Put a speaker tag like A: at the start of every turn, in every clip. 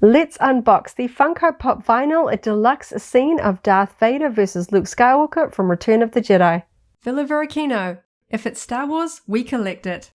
A: Let's unbox the Funko Pop vinyl, a deluxe scene of Darth Vader versus Luke Skywalker from Return of the Jedi. Varykino. If it's Star Wars, we collect it.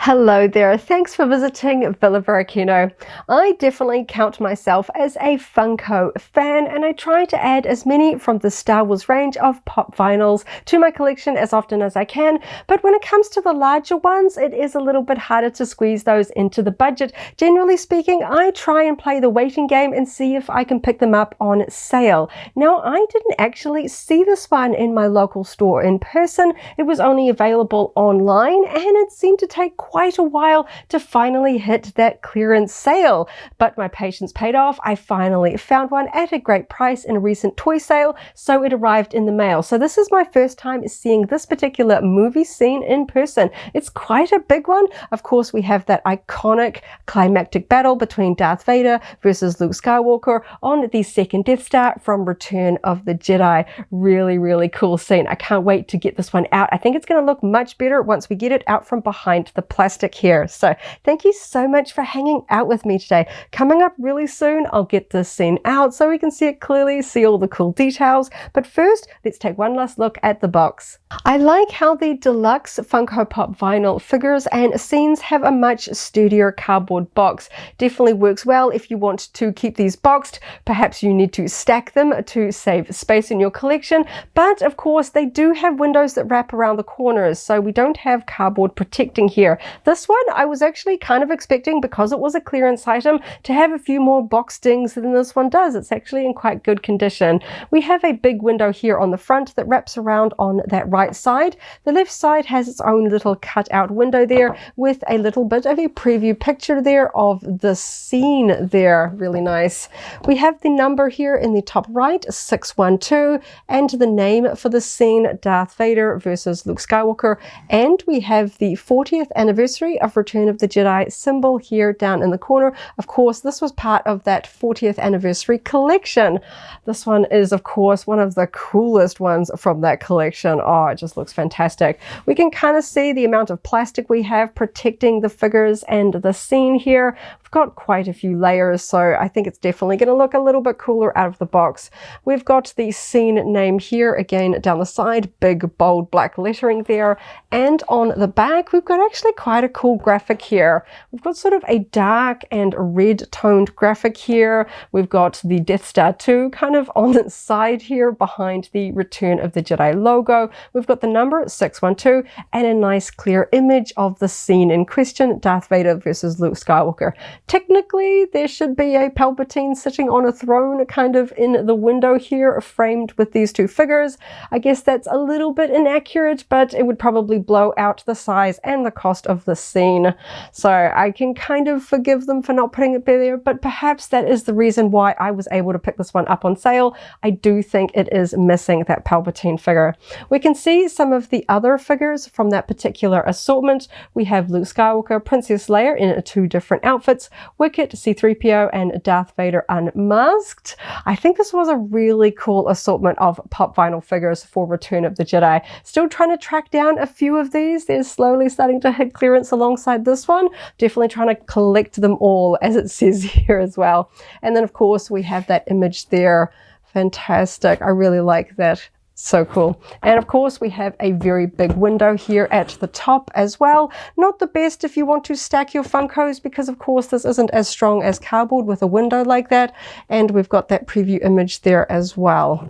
A: Hello there, thanks for visiting Varykino. I definitely count myself as a Funko fan, and I try to add as many from the Star Wars range of pop vinyls to my collection as often as I can, but when it comes to the larger ones, it is a little bit harder to squeeze those into the budget. Generally speaking, I try and play the waiting game and see if I can pick them up on sale. Now, I didn't actually see this one in my local store in person. It was only available online, and it seemed to take quite a while to finally hit that clearance sale, but my patience paid off. I finally found one at a great price in a recent toy sale, so it arrived in the mail. So this is my first time seeing this particular movie scene in person. It's quite a big one. Of course, we have that iconic climactic battle between Darth Vader versus Luke Skywalker on the second Death Star from Return of the Jedi. Really cool scene. I can't wait to get this one out. I think it's going to look much better once we get it out from behind the plastic here. So thank you so much for hanging out with me today. Coming up really soon, I'll get this scene out so we can see it clearly, see all the cool details. But first, let's take one last look at the box. I like how the deluxe Funko Pop vinyl figures and scenes have a much sturdier cardboard box. Definitely works well if you want to keep these boxed. Perhaps you need to stack them to save space in your collection, but of course they do have windows that wrap around the corners, so we don't have cardboard protecting here. This one I was actually kind of expecting, because it was a clearance item, to have a few more box dings than this one does. It's actually in quite good condition. We have a big window here on the front that wraps around on that right side. The left side has its own little cutout window there with a little bit of a preview picture there of the scene there. Really nice. We have the number here in the top right, 612, and the name for the scene, Darth Vader versus Luke Skywalker, and we have the 40th anniversary of Return of the Jedi symbol here down in the corner. Of course, this was part of that 40th anniversary collection. This one is, of course, one of the coolest ones from that collection. Oh, it just looks fantastic. We can kind of see the amount of plastic we have protecting the figures and the scene here. We've got quite a few layers, so I think it's definitely going to look a little bit cooler out of the box. We've got the scene name here again down the side, big bold black lettering there, and on the back we've got actually quite a cool graphic here. We've got sort of a dark and red toned graphic here. We've got the Death Star 2 kind of on the side here behind the Return of the Jedi logo. We've got the number 612 and a nice clear image of the scene in question, Darth Vader versus Luke Skywalker. Technically, there should be a Palpatine sitting on a throne kind of in the window here, framed with these two figures. I guess that's a little bit inaccurate, but it would probably blow out the size and the cost of the scene. So I can kind of forgive them for not putting it there, but perhaps that is the reason why I was able to pick this one up on sale. I do think it is missing that Palpatine figure. We can see some of the other figures from that particular assortment. We have Luke Skywalker, Princess Leia in two different outfits, Wicket, C-3PO, and Darth Vader unmasked. I think this was a really cool assortment of pop vinyl figures for Return of the Jedi. Still trying to track down a few of these. They're slowly starting to hit clearance alongside this one. Definitely trying to collect them all, as it says here as well. And then of course we have that image there. Fantastic. I really like that. So cool. And of course we have a very big window here at the top as well. Not the best if you want to stack your Funkos, because of course this isn't as strong as cardboard with a window like that. And we've got that preview image there as well.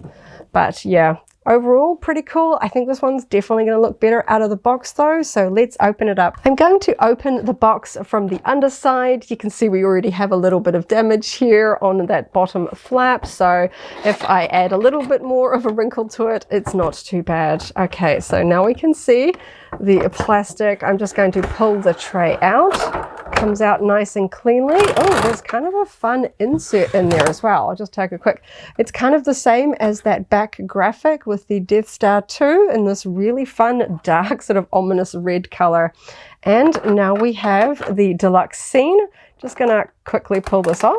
A: But yeah, overall, pretty cool. I think this one's definitely going to look better out of the box though, so let's open it up. I'm going to open the box from the underside. You can see we already have a little bit of damage here on that bottom flap, so if I add a little bit more of a wrinkle to it, it's not too bad. Okay, so now we can see the plastic. I'm just going to pull the tray out. Comes out nice and cleanly. Oh, there's kind of a fun insert in there as well. I'll just take a quick. It's kind of the same as that back graphic with the Death Star 2 in this really fun, dark, sort of ominous red color. And now we have the deluxe scene. Just gonna quickly pull this off.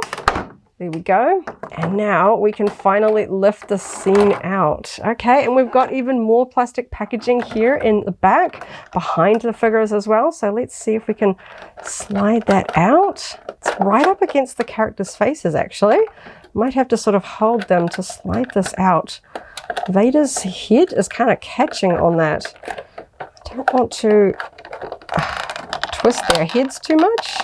A: There we go. And now we can finally lift the scene out. Okay, and we've got even more plastic packaging here in the back, behind the figures as well. So let's see if we can slide that out. It's right up against the characters' faces, actually. Might have to sort of hold them to slide this out. Vader's head is kind of catching on that. I don't want to twist their heads too much.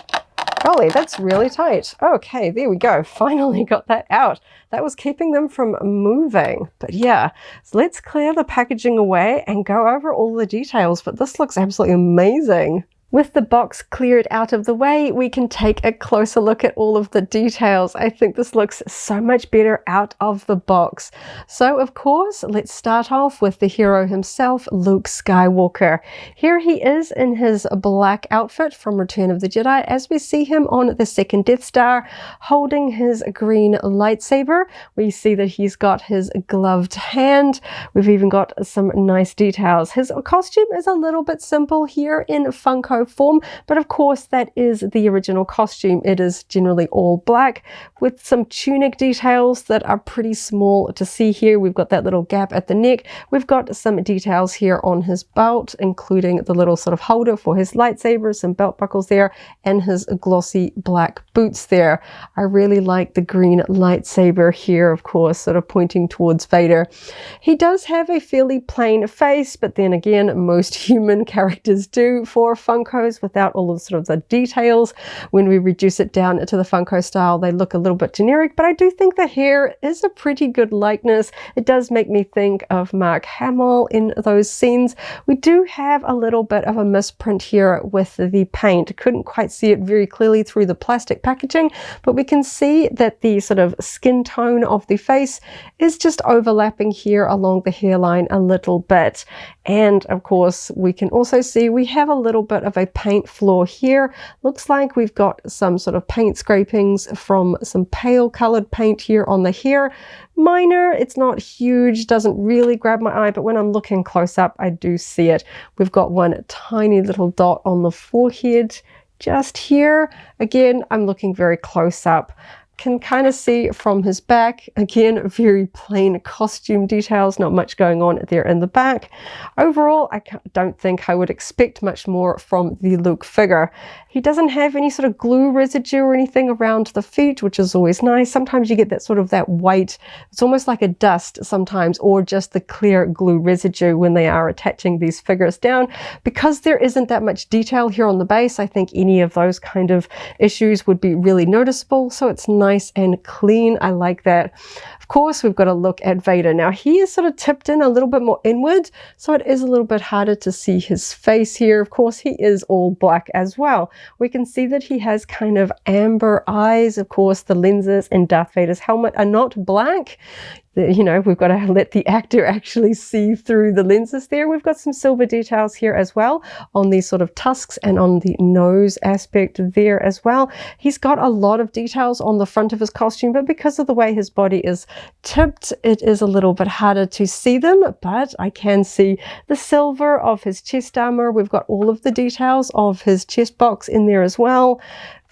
A: Golly, that's really tight. Okay, there we go. Finally got that out. That was keeping them from moving. But yeah, so let's clear the packaging away and go over all the details. But this looks absolutely amazing. With the box cleared out of the way, we can take a closer look at all of the details. I think this looks so much better out of the box. So of course, let's start off with the hero himself, Luke Skywalker. Here he is in his black outfit from Return of the Jedi, as we see him on the second Death Star, holding his green lightsaber. We see that he's got his gloved hand. We've even got some nice details. His costume is a little bit simple here in Funko form, but of course that is the original costume. It is generally all black with some tunic details that are pretty small to see here. We've got that little gap at the neck. We've got some details here on his belt, including the little sort of holder for his lightsaber, some belt buckles there, and his glossy black boots there. I really like the green lightsaber here, of course, sort of pointing towards Vader. He does have a fairly plain face, but then again, most human characters do for Funko without all of sort of the details. When we reduce it down to the Funko style, they look a little bit generic, but I do think the hair is a pretty good likeness. It does make me think of Mark Hamill in those scenes. We do have a little bit of a misprint here with the paint. Couldn't quite see it very clearly through the plastic packaging, but we can see that the sort of skin tone of the face is just overlapping here along the hairline a little bit. And of course, we can also see we have a little bit of a paint flaw here. Looks like we've got some sort of paint scrapings from some pale colored paint here on the hair. Minor, it's not huge, doesn't really grab my eye, but when I'm looking close up, I do see it. We've got one tiny little dot on the forehead just here. Again, I'm looking very close up. Can kind of see from his back, again, very plain costume details, not much going on there in the back. Overall, I don't think I would expect much more from the Luke figure. He doesn't have any sort of glue residue or anything around the feet, which is always nice. Sometimes you get that sort of that white, it's almost like a dust sometimes, or just the clear glue residue when they are attaching these figures down. Because there isn't that much detail here on the base, I think any of those kind of issues would be really noticeable. So it's nice and clean. I like that. Of course, we've got to look at Vader. Now, he is sort of tipped in a little bit more inward, so it is a little bit harder to see his face here. Of course, he is all black as well. We can see that he has kind of amber eyes. Of course, the lenses in Darth Vader's helmet are not black. You know, we've got to let the actor actually see through the lenses there. We've got some silver details here as well on these sort of tusks and on the nose aspect there as well. He's got a lot of details on the front of his costume, but because of the way his body is tipped, it is a little bit harder to see them, but I can see the silver of his chest armor. We've got all of the details of his chest box in there as well.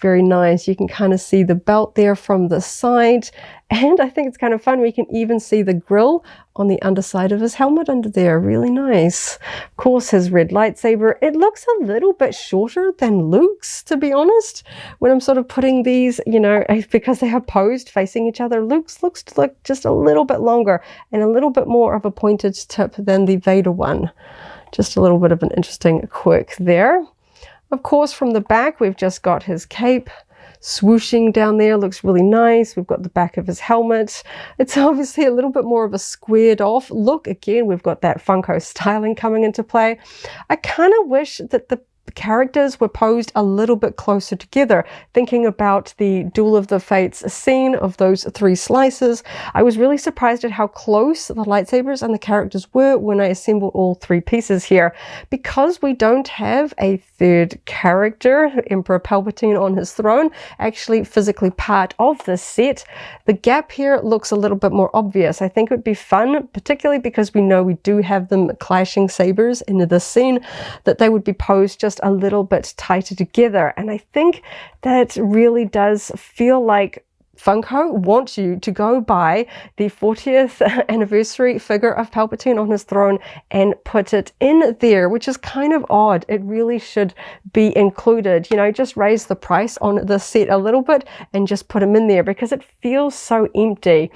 A: Very nice. You can kind of see the belt there from the side. And I think it's kind of fun. We can even see the grill on the underside of his helmet under there. Really nice. Of course, his red lightsaber. It looks a little bit shorter than Luke's, to be honest. When I'm sort of putting these, you know, because they are posed facing each other, Luke's looks to look just a little bit longer and a little bit more of a pointed tip than the Vader one. Just a little bit of an interesting quirk there. Of course, from the back, we've just got his cape swooshing down there. Looks really nice. We've got the back of his helmet. It's obviously a little bit more of a squared off look. Again, we've got that Funko styling coming into play. I kind of wish that the characters were posed a little bit closer together. Thinking about the Duel of the Fates scene of those three slices, I was really surprised at how close the lightsabers and the characters were when I assembled all three pieces here. Because we don't have a third character, Emperor Palpatine on his throne, actually physically part of this set, the gap here looks a little bit more obvious. I think it would be fun, particularly because we know we do have them clashing sabers in this scene, that they would be posed just a little bit tighter together. And I think that really does feel like Funko want you to go buy the 40th anniversary figure of Palpatine on his throne and put it in there, which is kind of odd. It really should be included. You know, just raise the price on the set a little bit and just put him in there because it feels so empty.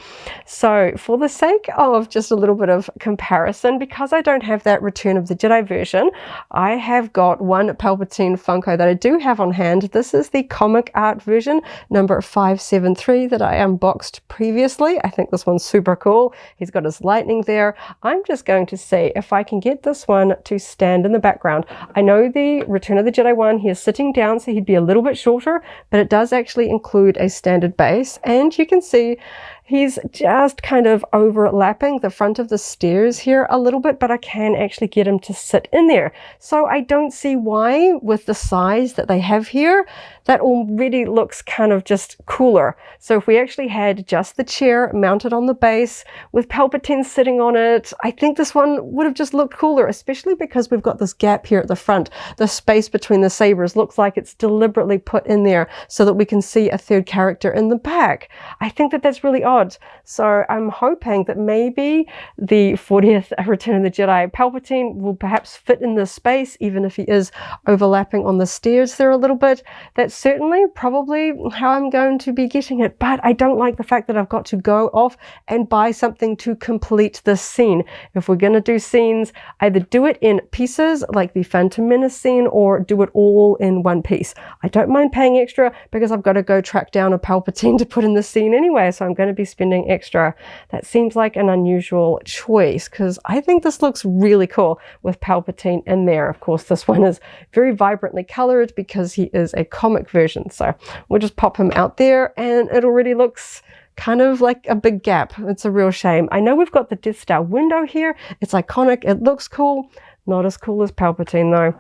A: So for the sake of just a little bit of comparison, because I don't have that Return of the Jedi version, I have got one Palpatine Funko that I do have on hand. This is the comic art version, number 573. That I unboxed previously. I think this one's super cool. He's got his lightning there. I'm just going to see if I can get this one to stand in the background. I know the Return of the Jedi one, he is sitting down, so he'd be a little bit shorter, but it does actually include a standard base, and you can see he's just kind of overlapping the front of the stairs here a little bit, but I can actually get him to sit in there. So I don't see why, with the size that they have here, that already looks kind of just cooler. So if we actually had just the chair mounted on the base with Palpatine sitting on it, I think this one would have just looked cooler, especially because we've got this gap here at the front. The space between the sabers looks like it's deliberately put in there so that we can see a third character in the back. I think that that's really odd. So I'm hoping that maybe the 40th Return of the Jedi Palpatine will perhaps fit in this space, even if he is overlapping on the stairs there a little bit. That's certainly probably how I'm going to be getting it, but I don't like the fact that I've got to go off and buy something to complete this scene. If we're going to do scenes, either do it in pieces like the Phantom Menace scene or do it all in one piece. I don't mind paying extra because I've got to go track down a Palpatine to put in the scene anyway, so I'm going to be spending extra. That seems like an unusual choice because I think this looks really cool with Palpatine in there. Of course, this one is very vibrantly colored because he is a comic version, so we'll just pop him out there and it already looks kind of like a big gap. It's a real shame. I know we've got the Death Star window here. It's iconic. It looks cool. Not as cool as Palpatine though.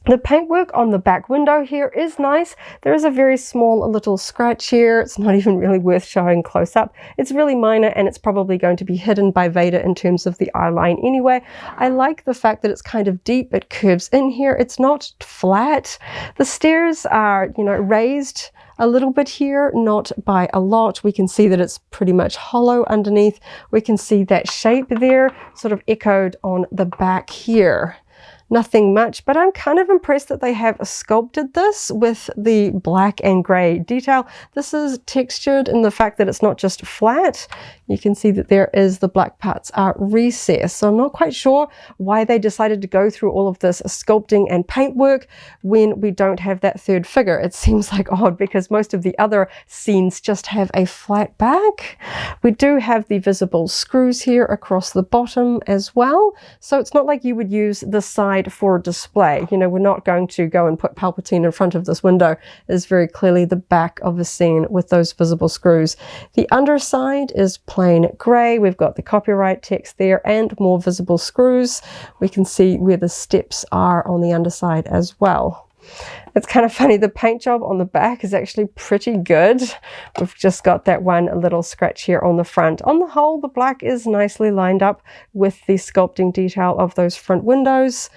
A: The paintwork on the back window here is nice. There is a very small little scratch here. It's not even really worth showing close up. It's really minor and it's probably going to be hidden by Vader in terms of the eye line anyway. I like the fact that it's kind of deep. It curves in here. It's not flat. The stairs are, you know, raised a little bit here, not by a lot. We can see that it's pretty much hollow underneath. We can see that shape there sort of echoed on the back here. Nothing much, but I'm kind of impressed that they have sculpted this with the black and grey detail. This is textured in the fact that it's not just flat. You can see that there is the black parts are recessed. So I'm not quite sure why they decided to go through all of this sculpting and paintwork when we don't have that third figure. It seems like odd because most of the other scenes just have a flat back. We do have the visible screws here across the bottom as well. So it's not like you would use the side for display. You know, we're not going to go and put Palpatine in front of this window. It's very clearly the back of a scene with those visible screws. The underside is plain grey. We've got the copyright text there and more visible screws. We can see where the steps are on the underside as well. It's kind of funny, the paint job on the back is actually pretty good. We've just got that one little scratch here on the front. On the whole, the black is nicely lined up with the sculpting detail of those front windows.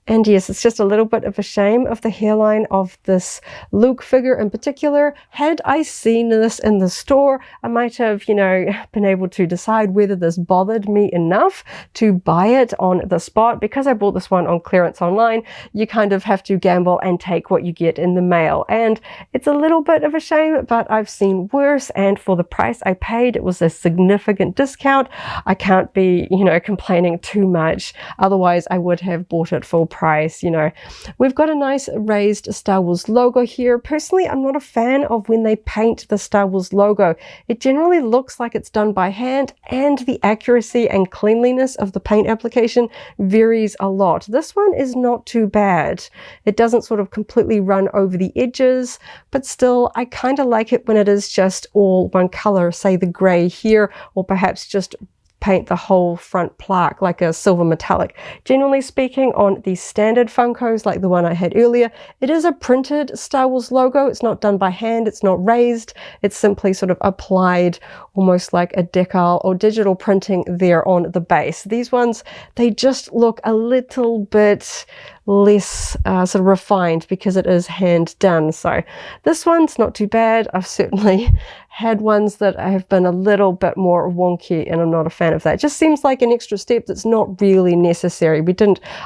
A: And yes, it's just a little bit of a shame of the hairline of this Luke figure in particular. Had I seen this in the store, I might have, you know, been able to decide whether this bothered me enough to buy it on the spot. Because I bought this one on clearance online, you kind of have to gamble and take what you get in the mail. And it's a little bit of a shame, but I've seen worse. And for the price I paid, it was a significant discount. I can't be, you know, complaining too much. Otherwise, I would have bought it full price. You know, we've got a nice raised Star Wars logo here. Personally, I'm not a fan of when they paint the Star Wars logo. It generally looks like it's done by hand, and the accuracy and cleanliness of the paint application varies a lot. This one is not too bad. It doesn't sort of completely run over the edges, but still, I kind of like it when it is just all one color, say the gray here, or perhaps just paint the whole front plaque like a silver metallic. Generally speaking, on the standard Funkos like the one I had earlier, it is a printed Star Wars logo. It's not done by hand, it's not raised, it's simply sort of applied almost like a decal or digital printing there on the base. These ones, they just look a little bit less sort of refined because it is hand done. So this one's not too bad. I've certainly had ones that have been a little bit more wonky, and I'm not a fan of that. It just seems like an extra step that's not really necessary.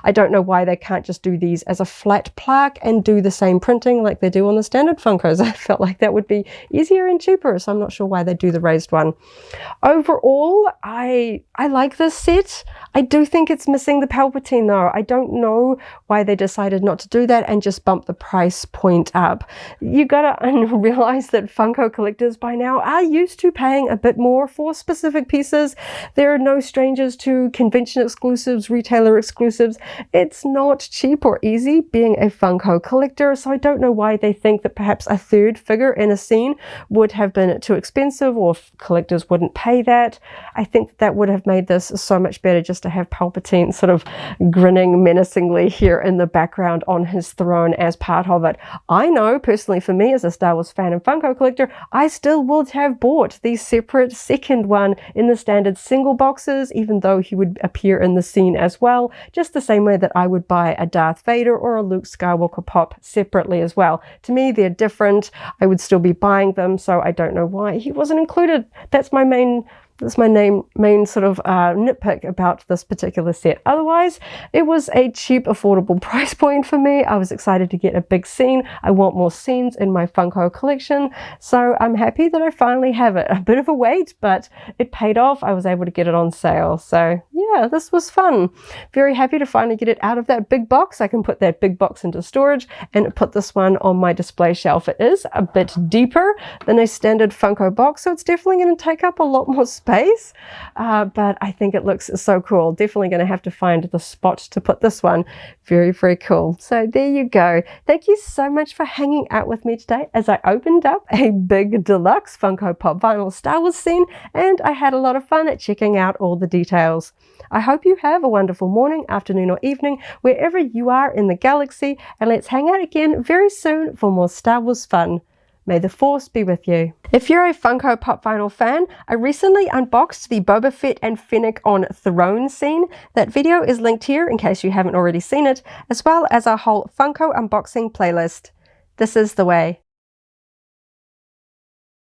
A: I don't know why they can't just do these as a flat plaque and do the same printing like they do on the standard Funkos. I felt like that would be easier and cheaper, so I'm not sure why they do the raised one. Overall, I like this set. I do think it's missing the Palpatine though. I don't know why they decided not to do that and just bump the price point up. You gotta realize that Funko collectors by now are used to paying a bit more for specific pieces. There are no strangers to convention exclusives, retailer exclusives. It's not cheap or easy being a Funko collector, so I don't know why they think that perhaps a third figure in a scene would have been too expensive, or if collectors wouldn't pay that. I think that would have made this so much better just to have Palpatine sort of grinning menacingly here in the background on his throne as part of it. I know personally, for me as a Star Wars fan and Funko collector, I still would have bought the separate second one in the standard single boxes, even though he would appear in the scene as well, just the same way that I would buy a Darth Vader or a Luke Skywalker pop separately as well. To me, they're different. I would still be buying them, so I don't know why he wasn't included. That's my main sort of nitpick about this particular set. Otherwise, it was a cheap, affordable price point for me. I was excited to get a big scene. I want more scenes in my Funko collection, so I'm happy that I finally have it. A bit of a wait, but it paid off. I was able to get it on sale. So yeah, this was fun. Very happy to finally get it out of that big box. I can put that big box into storage and put this one on my display shelf. It is a bit deeper than a standard Funko box, so it's definitely going to take up a lot more space. But I think it looks so cool. Definitely going to have to find the spot to put this one. Very, very cool. So there you go. Thank you so much for hanging out with me today as I opened up a big deluxe Funko Pop vinyl Star Wars scene, and I had a lot of fun at checking out all the details. I hope you have a wonderful morning, afternoon, or evening wherever you are in the galaxy, and let's hang out again very soon for more Star Wars fun. May the Force be with you. If you're a Funko Pop vinyl fan, I recently unboxed the Boba Fett and Fennec on Throne scene. That video is linked here in case you haven't already seen it, as well as our whole Funko unboxing playlist. This is the way.